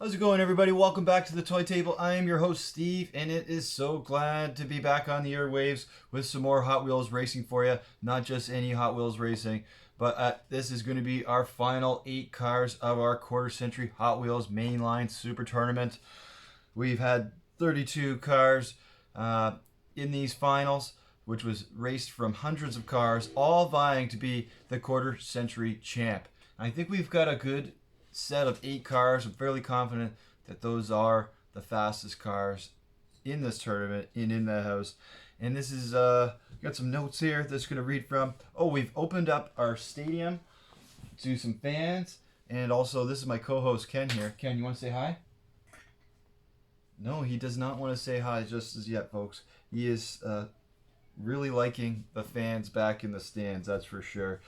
How's it going, everybody? Welcome back to the Toy Table. I am your host, Steve, and it is so glad to be back on the airwaves with some more Hot Wheels racing for you. Not just any Hot Wheels racing, but this is going to be our final 8 cars of our quarter-century Hot Wheels Mainline Super Tournament. We've had 32 cars in these finals, which was raced from hundreds of cars, all vying to be the quarter-century champ. I think we've got a good set of 8 cars. I'm fairly confident that those are the fastest cars in this tournament and in the house. And this is got some notes here that's going to read from. Oh, we've opened up our stadium to some fans, and also this is my co-host Ken here. Ken, you want to say hi? No, he does not want to say hi just as yet, folks. He is really liking the fans back in the stands, that's for sure.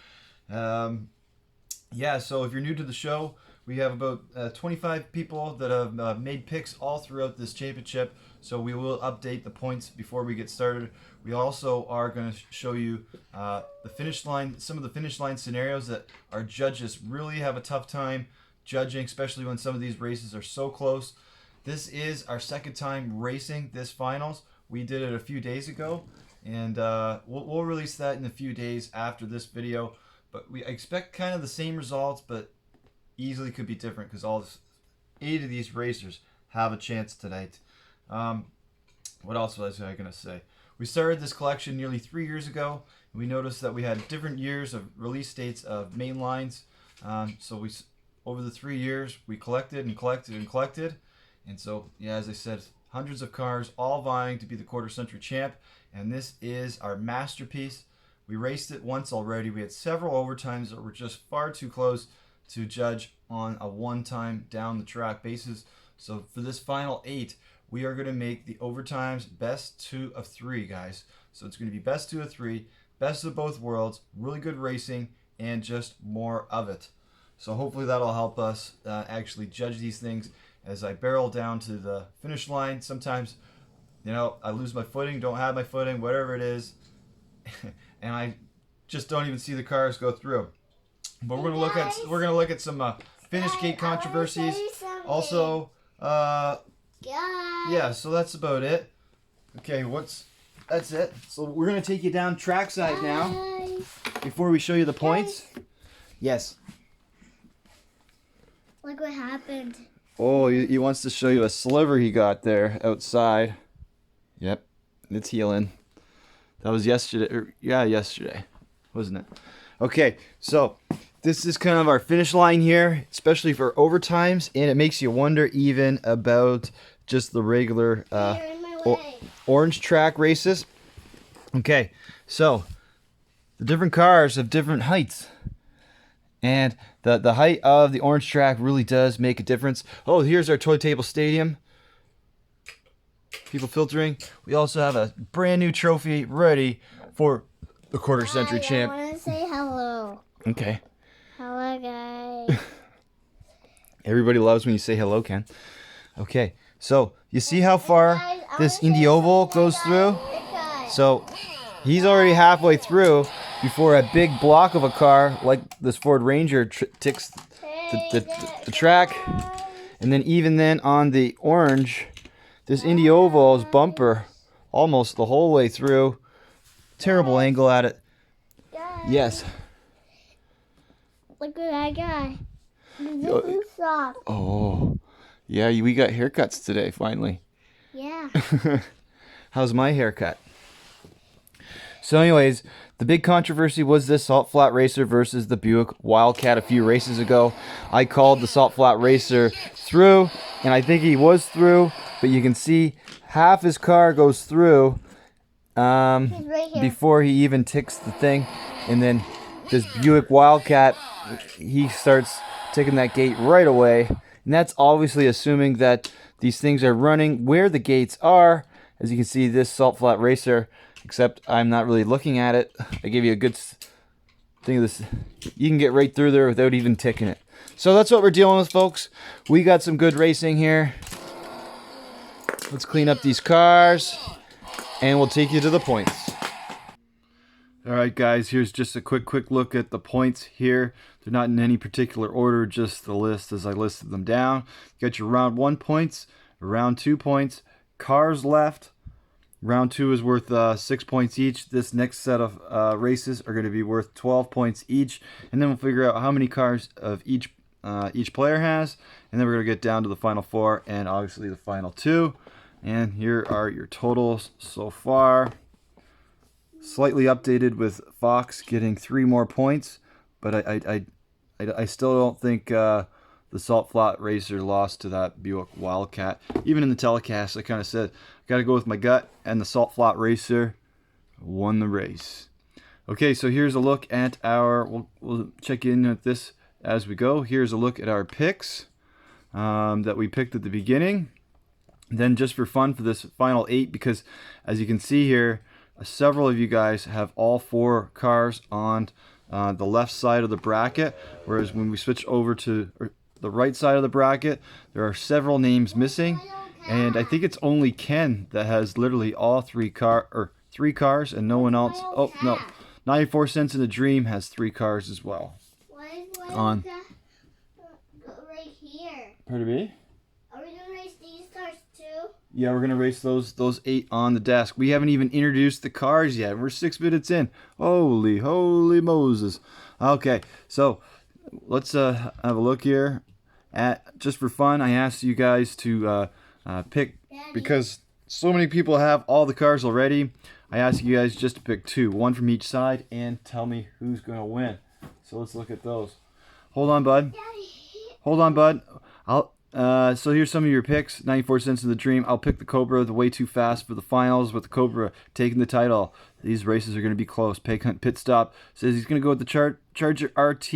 Yeah, so if you're new to the show, we have about 25 people that have made picks all throughout this championship, so we will update the points before we get started. We also are going to show you the finish line, some of the finish line scenarios that our judges really have a tough time judging, especially when some of these races are so close. This is our second time racing this finals. We did it a few days ago, and we'll release that in a few days after this video. But we expect kind of the same results, but easily could be different because all 8 of these racers have a chance tonight. What else was I going to say? We started this collection nearly 3 years ago. And we noticed that we had different years of release dates of Mainlines. So over the 3 years, we collected and collected and collected. And so, yeah, as I said, hundreds of cars all vying to be the quarter-century champ. And this is our masterpiece. We raced it once already. We had several overtimes that were just far too close to judge on a one-time down-the-track basis. So for this final 8, we are going to make the overtimes best 2 of 3, guys. So it's going to be best 2 of 3, best of both worlds, really good racing, and just more of it. So hopefully that'll help us actually judge these things as I barrel down to the finish line. Sometimes, you know, I lose my footing, don't have my footing, whatever it is, and I just don't even see the cars go through. But we're gonna look at some finish gate controversies. Also, yeah. So that's about it. Okay, that's it. So we're gonna take you down trackside now. Before we show you the points. Yes. Look what happened. Oh, he wants to show you a sliver he got there outside. Yep, it's healing. That was yesterday. Yesterday, wasn't it? Okay, so this is kind of our finish line here, especially for overtimes, and it makes you wonder even about just the regular orange track races. Okay, so the different cars have different heights, and the height of the orange track really does make a difference. Oh, here's our Toy Table Stadium. People filtering. We also have a brand new trophy ready for the quarter-century champ. I want to say hello. Okay. Hello, guys. Everybody loves when you say hello, Ken. Okay, so you see how far this Indy Oval goes through? So he's already halfway through before a big block of a car like this Ford Ranger ticks the track. And then even then on the orange, this Indy Oval's bumper almost the whole way through. Terrible angle at it. Yes. Look at that guy. He's soft. Oh, yeah, we got haircuts today, finally. Yeah. How's my haircut? So anyways, the big controversy was this Salt Flat Racer versus the Buick Wildcat a few races ago. I called the Salt Flat Racer through, and I think he was through, but you can see half his car goes through Right here. before he even ticks the thing, and then this Buick Wildcat, he starts ticking that gate right away, and that's obviously assuming that these things are running where the gates are. As you can see, this Salt Flat Racer, except I'm not really looking at it. I gave you a good thing of this. You can get right through there without even ticking it. So that's what we're dealing with, folks. We got some good racing here. Let's clean up these cars, and we'll take you to the points. All right, guys, here's just a quick look at the points here. They're not in any particular order, just the list as I listed them down. You got your round 1 points, round 2 points, cars left. Round 2 is worth 6 points each. This next set of races are going to be worth 12 points each, and then we'll figure out how many cars of each player has, and then we're going to get down to the final 4 and obviously the final 2. And here are your totals so far. Slightly updated with Fox getting 3 more points, but I still don't think the Salt Flat Racer lost to that Buick Wildcat. Even in the telecast, I kind of said, got to go with my gut, and the Salt Flat Racer won the race. Okay, so here's a look at our, we'll check in at this as we go. Here's a look at our picks that we picked at the beginning. Then just for fun for this final 8, because as you can see here, several of you guys have all 4 cars on the left side of the bracket, whereas when we switch over to the right side of the bracket, there are several names missing, and I think it's only Ken that has literally all 3 cars, and no one else. Oh no, 94 Cents in a Dream has 3 cars as well. On right here. Pardon me? Are we gonna race these cars too? Yeah, we're gonna race those 8 on the desk. We haven't even introduced the cars yet. We're 6 minutes in. Holy Moses. Okay, so let's have a look here. At just for fun, I asked you guys to pick, because so many people have all the cars already. I asked you guys just to pick 2, 1 from each side, and tell me who's gonna win. So let's look at those. Hold on, bud. Hold on, bud. So here's some of your picks. 94 Cents in the Dream. I'll pick the Cobra, the Way Too Fast for the finals, with the Cobra taking the title. These races are going to be close. Pit Stop says he's going to go with the Charger RT,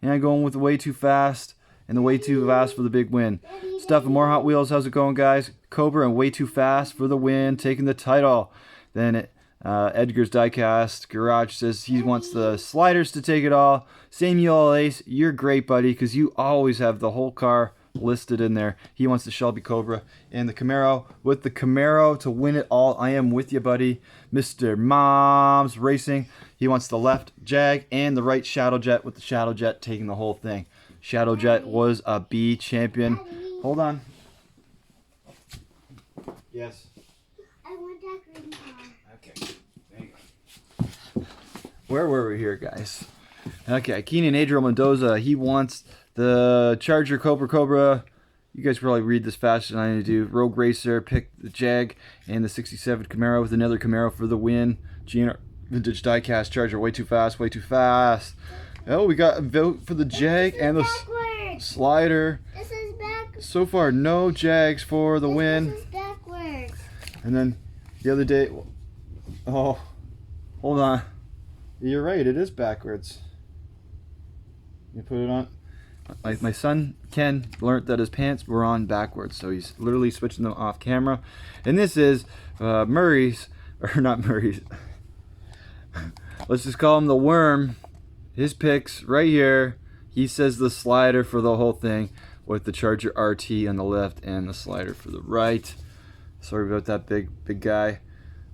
and I'm going with the Way Too Fast, and the Way Too Fast for the big win. Stuff and more Hot Wheels. How's it going, guys? Cobra and Way Too Fast for the win, taking the title. Then Edgar's Diecast Garage says he wants the Sliders to take it all. Samuel Ace, you're great, buddy, because you always have the whole car listed in there. He wants the Shelby Cobra and the Camaro. With the Camaro to win it all, I am with you, buddy. Mr. Mom's Racing, he wants the left Jag and the right Shadow Jet, with the Shadow Jet taking the whole thing. Shadow Jet was a B champion. Hold on. Yes. I want that green car. Okay. There you go. Where were we here, guys? Okay, Keenan Adriel Mendoza, he wants the Charger Cobra. You guys probably read this faster than I do. Rogue Racer, pick the Jag and the 67 Camaro, with another Camaro for the win. GNR Vintage Diecast Charger, Way Too Fast. Oh, we got a vote for the Jag and the Slider. This is backwards. So far, no Jags for the win. This is backwards. And then the other day, oh, hold on. You're right, it is backwards. You put it on. My son Ken learned that his pants were on backwards, so he's literally switching them off camera. And this is Murray's, or not Murray's. Let's just call him the Worm. His picks right here. He says the Slider for the whole thing, with the Charger RT on the left and the Slider for the right. Sorry about that, big guy.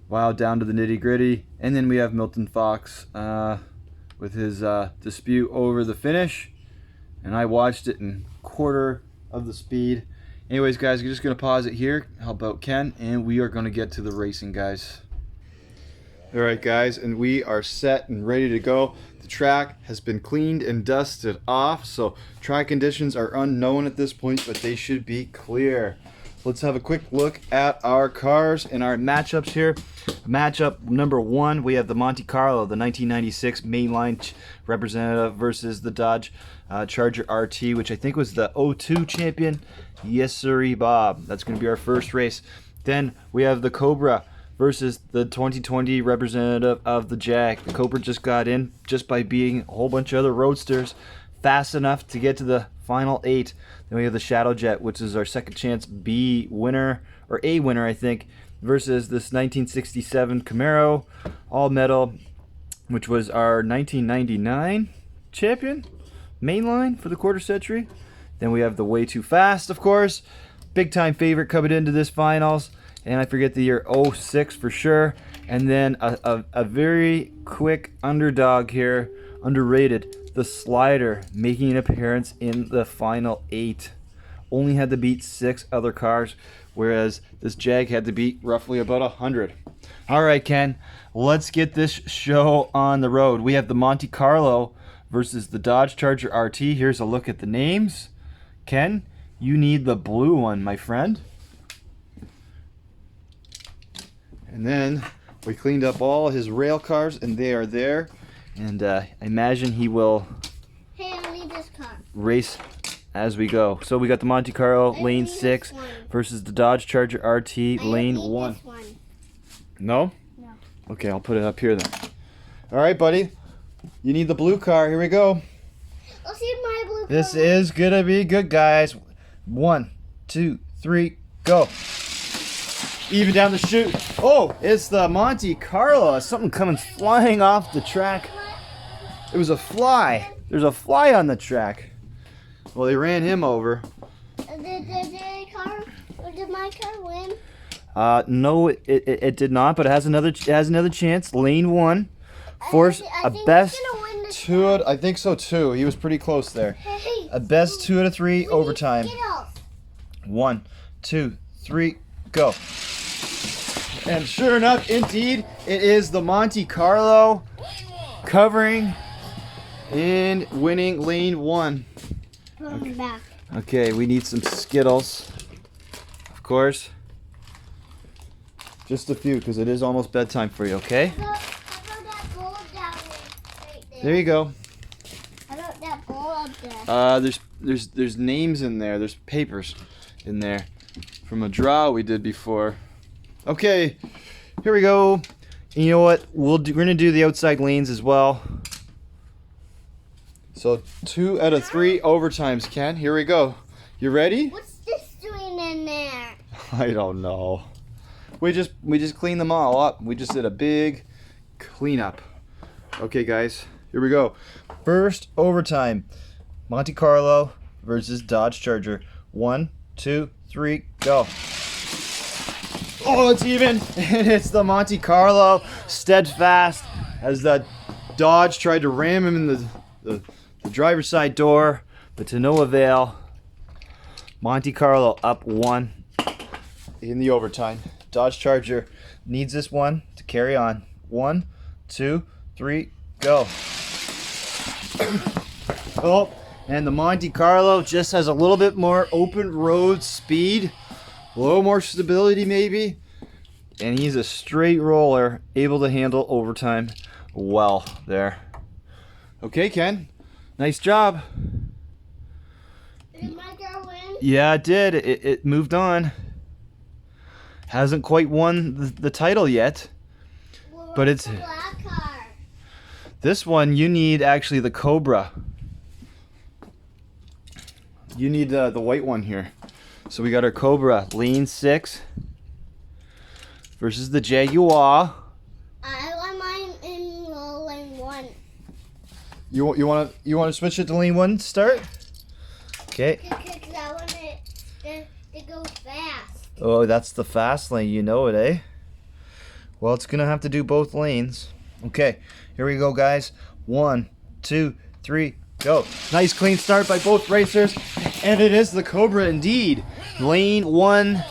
Wow, down to the nitty gritty. And then we have Milton Fox with his dispute over the finish. And I watched it in quarter of the speed. Anyways, guys, we're just going to pause it here. How about Ken? And we are going to get to the racing, guys. All right, guys, and we are set and ready to go. The track has been cleaned and dusted off, so track conditions are unknown at this point, but they should be clear. Let's have a quick look at our cars and our matchups here. Matchup number 1, we have the Monte Carlo, the 1996 Mainline representative, versus the Dodge Charger RT, which I think was the 02 champion. Yes, sirree, Bob. That's going to be our first race. Then we have the Cobra versus the 2020 representative of the Jag. The Cobra just got in just by beating a whole bunch of other roadsters fast enough to get to the final 8. Then we have the Shadow Jet, which is our second chance B winner, or A winner, I think, versus this 1967 Camaro all metal, which was our 1999 champion Mainline for the quarter century. Then we have the Way Too Fast, of course, big time favorite coming into this finals, and I forget the year, 06 for sure. And then a very quick underdog here, underrated, the Slider, making an appearance in the final 8. Only had to beat 6 other cars, whereas this Jag had to beat roughly about 100. All right, Ken, let's get this show on the road. We have the Monte Carlo versus the Dodge Charger RT. Here's a look at the names. Ken, you need the blue one, my friend. And then we cleaned up all his rail cars, and they are there. And I imagine he will Hey, I need this car. race as we go. So we got the Monte Carlo I lane need this 6 one. versus the Dodge Charger RT I lane need 1. This one. No? No. Okay, I'll put it up here then. All right, buddy. You need the blue car. Here we go. Let's see my blue car. This is gonna be good, guys. 1, 2, 3, go. Even down the chute. Oh, it's the Monte Carlo. Something coming flying off the track. It was a fly. There's a fly on the track. Well, they ran him over. Did my car win? No, it did not, but it has another chance. Lane 1. Force I a think best he's gonna win this 2 out. I think so too. He was pretty close there. Hey, A best 2 out of 3 we need overtime. Skittles. 1, 2, 3, go. And sure enough, indeed, it is the Monte Carlo covering and winning lane 1. Put them back. Okay, we need some Skittles, of course. Just a few, because it is almost bedtime for you, okay? How about that bowl down there? Right there. There you go. How about that bowl up there? There's names in there. There's papers in there from a draw we did before. Okay, here we go. And you know what? We're gonna do the outside lanes as well. So 2 out of 3 overtimes, Ken. Here we go. You ready? What's this doing in there? I don't know. We just cleaned them all up. We just did a big cleanup. Okay, guys. Here we go. First overtime. Monte Carlo versus Dodge Charger. 1, 2, 3, go. Oh, it's even. And it's the Monte Carlo, steadfast as the Dodge tried to ram him in the driver's side door, but to no avail. Monte Carlo up 1 in the overtime. Dodge Charger needs this one to carry on. 1, 2, 3, go. Oh, and the Monte Carlo just has a little bit more open road speed, a little more stability maybe, and he's a straight roller, able to handle overtime well there. Okay, Ken, nice job. Did my car win? Yeah, it did. It moved on. Hasn't quite won the title yet. Well, But what's it's- the black car? This one, you need actually the Cobra. You need the white one here. So we got our Cobra, lane 6 versus the Jaguar. I want mine in lane 1. You want to switch it to lane 1 to start? Okay. Because I want it to go fast. Oh, that's the fast lane. You know it, eh? Well, it's gonna have to do both lanes. Okay, here we go, guys. 1, 2, 3, go. Nice clean start by both racers, and it is the Cobra indeed. Lane 1. Did my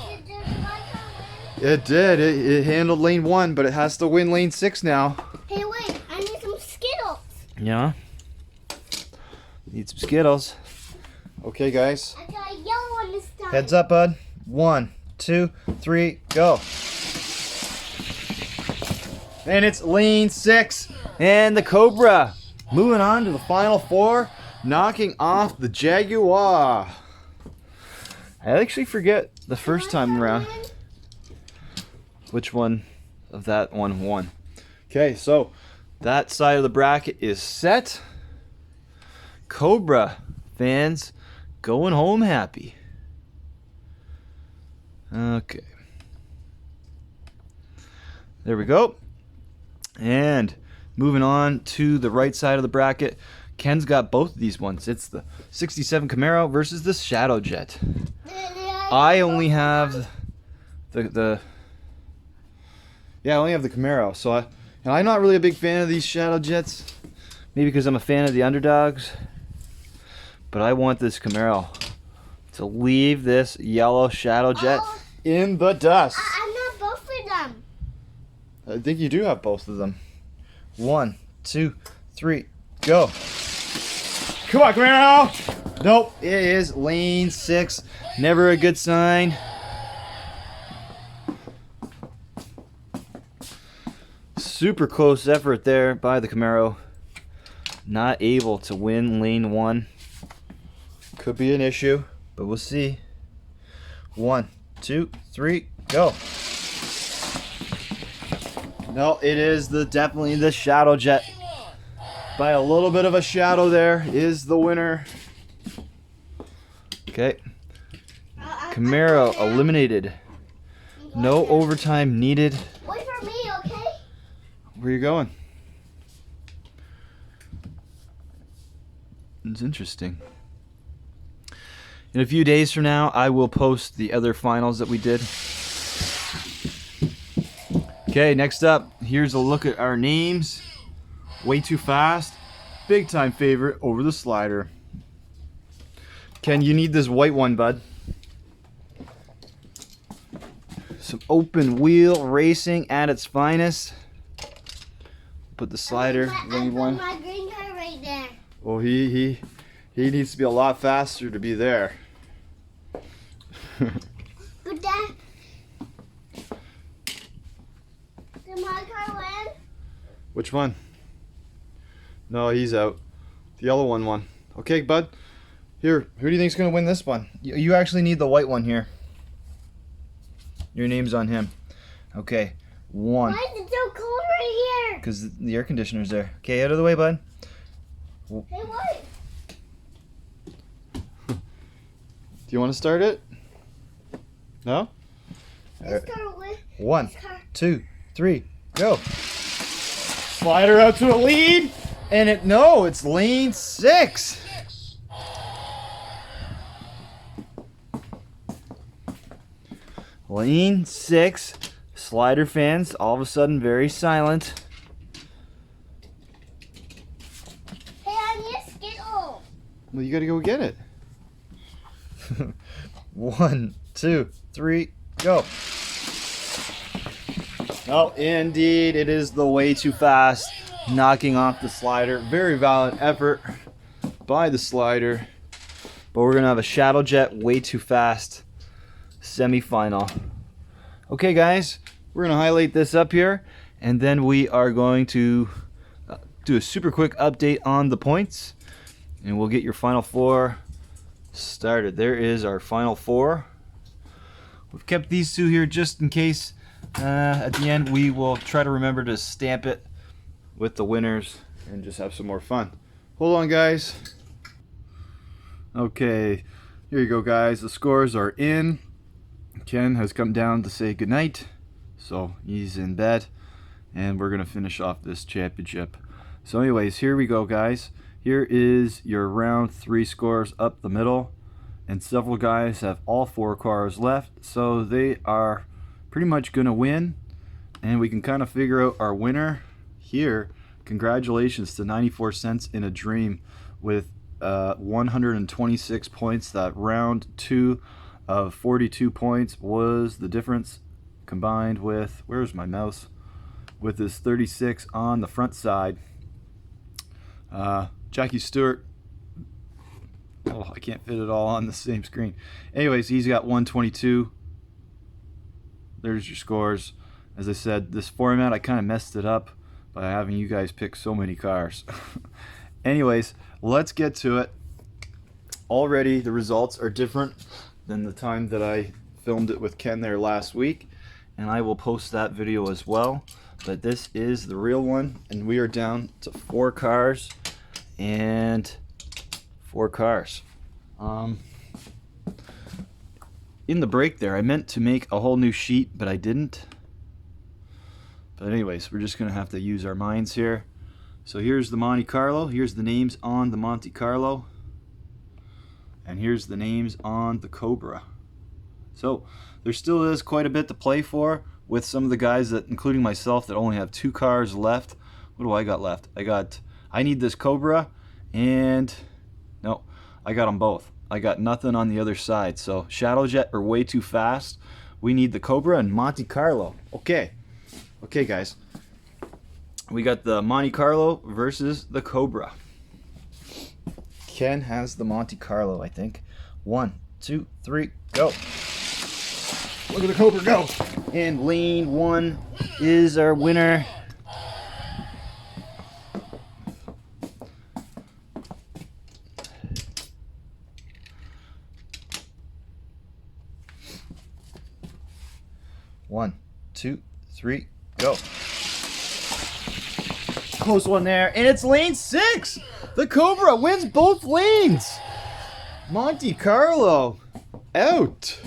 car win? It did. It handled lane 1, but it has to win lane 6 now. Hey, wait, I need some Skittles. Yeah. Need some Skittles. Okay, guys. I got a yellow one this time. Heads up, bud. 1, 2, 3, go. And it's lane 6. And the Cobra moving on to the final 4, knocking off the Jaguar. I actually forget the first time around which one of that one won. Okay, so that side of the bracket is set. Cobra fans going home happy. Okay. There we go. And moving on to the right side of the bracket, Ken's got both of these ones. It's the 67 Camaro versus the Shadow Jet. I only have the Yeah, I only have the Camaro. And I'm not really a big fan of these Shadow Jets. Maybe because I'm a fan of the underdogs. But I want this Camaro to leave this yellow Shadow Jet in the dust. I'm not both of them. I think you do have both of them. 1, 2, 3, go. Come on, Camaro! Nope, it is lane 6. Never a good sign. Super close effort there by the Camaro. Not able to win lane 1. Could be an issue, but we'll see. 1, 2, 3, go. No, it is definitely the Shadow Jet. By a little bit of a shadow there is the winner. Okay. Camaro eliminated. No overtime needed. Wait for me, okay? Where you going? It's interesting. In a few days from now, I will post the other finals that we did. Okay, next up, here's a look at our names. Way Too Fast, big time favorite over the slider. Ken, you need this white one, bud. Some open wheel racing at its finest. Put the slider, lane 1. My green car right there. Oh, he needs to be a lot faster to be there. But Dad, did my car win? Which one? No, he's out. The yellow one won. Okay, bud. Here, who do you think's gonna win this one? You actually need the white one here. Your name's on him. Okay, 1. Why is it so cold right here? Because the air conditioner's there. Okay, out of the way, bud. Hey, what? Do you want to start it? No? This car win. 1, This car. 2, 3, go. Slider out to a lead. And it's lane 6. Lane 6. Slider fans all of a sudden very silent. Hey, I need a Skittle. Well, you gotta go get it. 1, 2, 3, go. Oh, indeed, it is the Way Too Fast, knocking off the slider. Very valiant effort by the slider. But we're gonna have a Shadow Jet Way Too Fast semi-final. Okay, guys, we're gonna highlight this up here, and then we are going to do a super quick update on the points, and we'll get your final 4 started. There is our final 4. We've kept these 2 here just in case. At the end, we will try to remember to stamp it with the winners and just have some more fun. Hold on, guys. Okay, here you go, guys. The scores are in. Ken has come down to say goodnight, so he's in bed, and we're gonna finish off this championship. So anyways, here we go, guys. Here is your round 3 scores up the middle, and several guys have all 4 cars left, so they are pretty much gonna win, and we can kind of figure out our winner here. Congratulations to 94 Cents in a Dream with 126 points. That round 2 of 42 points was the difference, combined with, where's my mouse, with his 36 on the front side. Jackie Stewart, oh, I can't fit it all on the same screen. Anyways, he's got 122. There's your scores. As I said, this format, I kind of messed it up by having you guys pick so many cars. Anyways, let's get to it. Already the results are different than the time that I filmed it with Ken there last week, and I will post that video as well. But this is the real one, and we are down to 4 cars and 4 cars. In the break there, I meant to make a whole new sheet, but I didn't. But anyways, we're just gonna have to use our minds here. So here's the Monte Carlo. Here's the names on the Monte Carlo. And here's the names on the Cobra. So there still is quite a bit to play for, with some of the guys that, including myself, that only have 2 cars left. What do I got left? I need this Cobra, and no, I got them both. I got nothing on the other side. So Shadow Jet are way too fast. We need the Cobra and Monte Carlo. Okay, guys. We got the Monte Carlo versus the Cobra. Ken has the Monte Carlo, I think. 1, 2, 3, go. Look at the Cobra go. And lane 1 is our winner. One, 2, 3, go. Close one there, and it's lane 6. The Cobra wins both lanes. Monte Carlo out.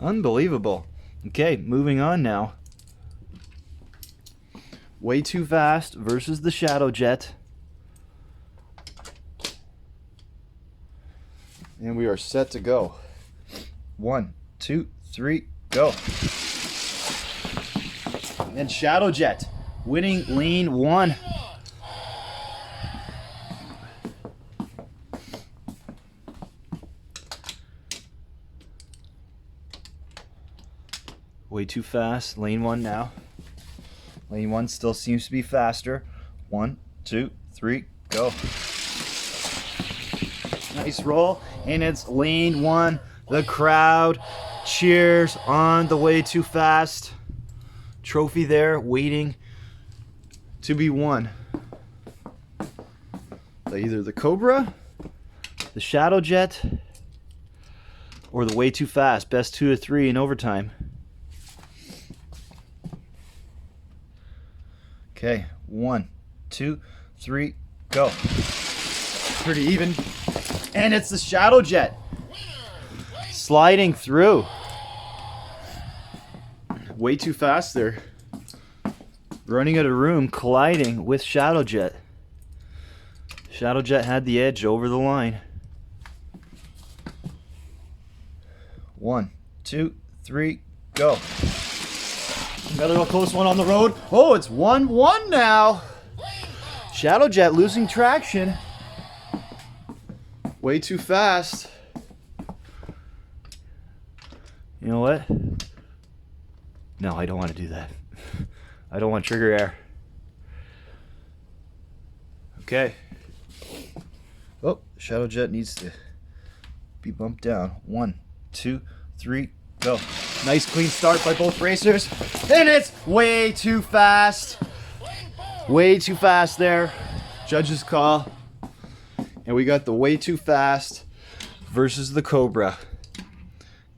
Unbelievable. Okay, moving on now. Way Too Fast versus the Shadow Jet. And we are set to go. 1, 2, 3, go. And Shadow Jet winning lane 1. Way Too Fast, lane 1 now. Lane 1 still seems to be faster. 1, 2, 3, go. Nice roll, and it's lane 1. The crowd cheers on the Way Too Fast. Trophy there waiting to be won. So either the Cobra, the Shadow Jet, or the Way Too Fast. Best 2 of 3 in overtime. Okay, 1, 2, 3, go. Pretty even. And it's the Shadow Jet sliding through. Way Too Fast there. Running out of room, colliding with Shadow Jet. Shadow Jet had the edge over the line. 1, 2, 3, go. Another real close one on the road. Oh, it's 1-1 now. Shadow Jet losing traction. Way Too Fast. You know what? No, I don't want to do that. I don't want trigger air. Okay. Oh, Shadow Jet needs to be bumped down. 1, 2, 3, go. Nice clean start by both racers. And it's Way Too Fast. Way Too Fast there. Judge's call. And we got the Way Too Fast versus the Cobra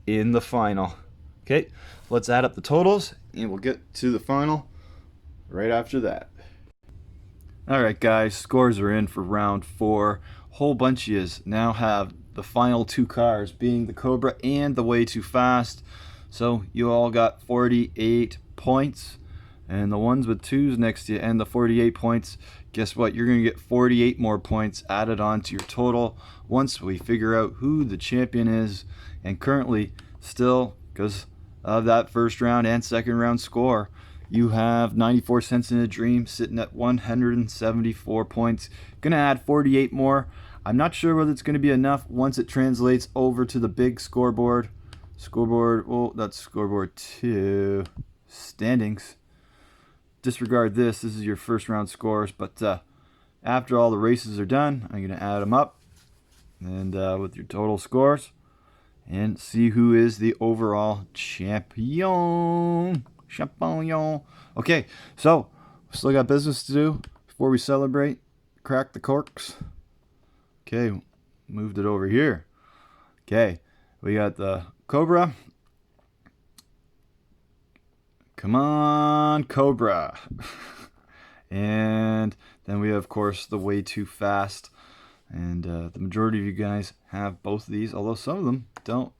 in the final. Okay, let's add up the totals and we'll get to the final right after that. Alright guys, scores are in for round 4. Whole bunch of yous now have the final 2 cars, being the Cobra and the Way Too Fast. So you all got 48 points, and the ones with 2s next to you and the 48 points, guess what? You're going to get 48 more points added on to your total once we figure out who the champion is. And currently, still, because of that first round and second round score, you have 94 Cents in a Dream sitting at 174 points. Gonna add 48 more. I'm not sure whether it's going to be enough once it translates over to the big scoreboard. Oh, that's scoreboard 2. Standings. Disregard this. This is your first round scores. But after all the races are done, I'm going to add them up and with your total scores and see who is the overall champion. Okay, so still got business to do before we celebrate. Crack the corks. Okay, moved it over here. Okay, we got the Cobra. Come on, Cobra. And then we have, of course, the Way Too Fast. And the majority of you guys have both of these, although some of them don't.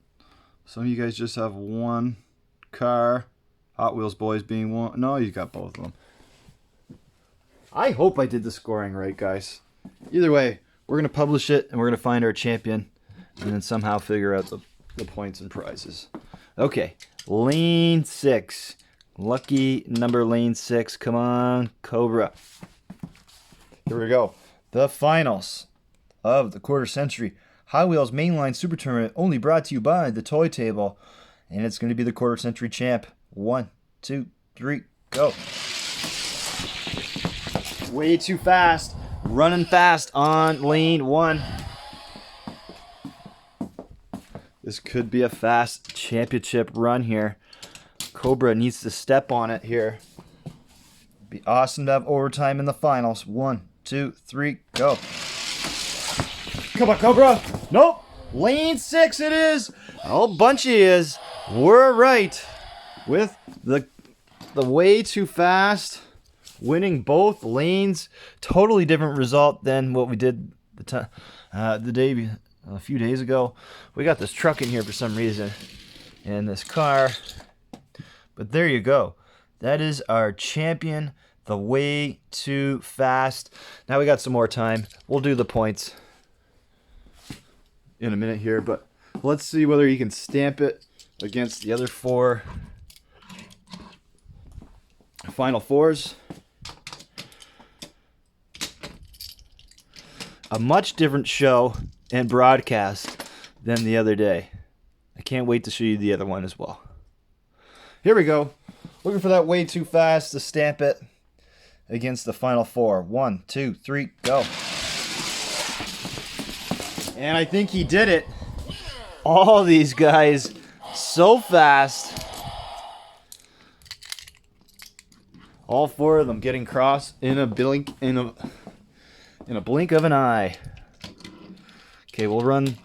Some of you guys just have one car. Hot Wheels boys being one. No, you got both of them. I hope I did the scoring right, guys. Either way, we're going to publish it and we're going to find our champion and then somehow figure out the points and prizes. Okay, lane 6. Lucky number lane 6. Come on, Cobra. Here we go. The finals of the quarter century High Wheels Mainline Super Tournament, only brought to you by the Toy Table. And it's going to be the quarter century champ. 1, 2, 3, go. Way too fast. Running fast on lane 1. This could be a fast championship run here. Cobra needs to step on it here. Be awesome to have overtime in the finals. 1, 2, 3, go. Come on, Cobra. Nope. Lane 6 it is. Oh, Bunchy is. We're right with the way too fast. Winning both lanes. Totally different result than what we did a few days ago. We got this truck in here for some reason. And this car. But there you go. That is our champion. The way too fast. Now we got some more time. We'll do the points in a minute here, but let's see whether he can stamp it against the other 4 Final Fours. A much different show and broadcast than the other day. I can't wait to show you the other one as well. Here we go. Looking for that way too fast to stamp it against the Final 4. 1, 2, 3, go. And I think he did it. All these guys so fast. All 4 of them getting cross in a blink of an eye. Okay, we'll run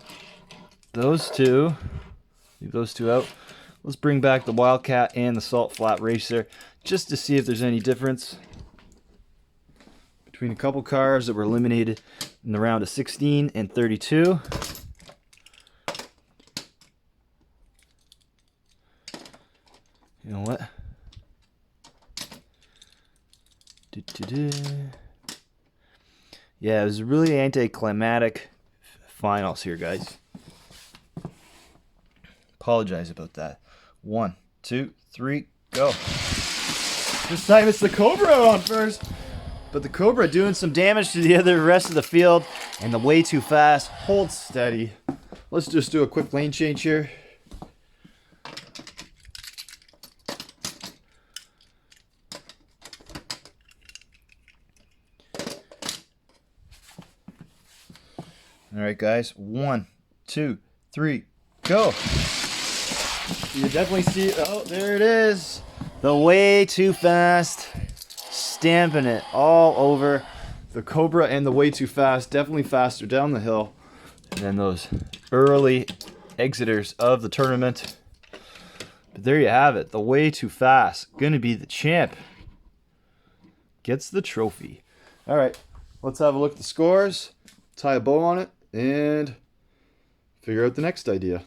those 2. Leave those 2 out. Let's bring back the Wildcat and the Salt Flat Racer just to see if there's any difference between a couple cars that were eliminated in the round of 16 and 32. You know what? Yeah, it was really anticlimactic finals here, guys. Apologize about that. 1, 2, 3, go. This time it's the Cobra on first. But the Cobra doing some damage to the rest of the field. And the way too fast. Hold steady. Let's just do a quick lane change here. Alright guys. 1, 2, 3, go. You definitely see, oh, there it is. The way too fast. Stamping it all over the Cobra and the way too fast. Definitely faster down the hill than those early exiters of the tournament. But there you have it. The way too fast. Going to be the champ. Gets the trophy. All right. Let's have a look at the scores. Tie a bow on it and figure out the next idea.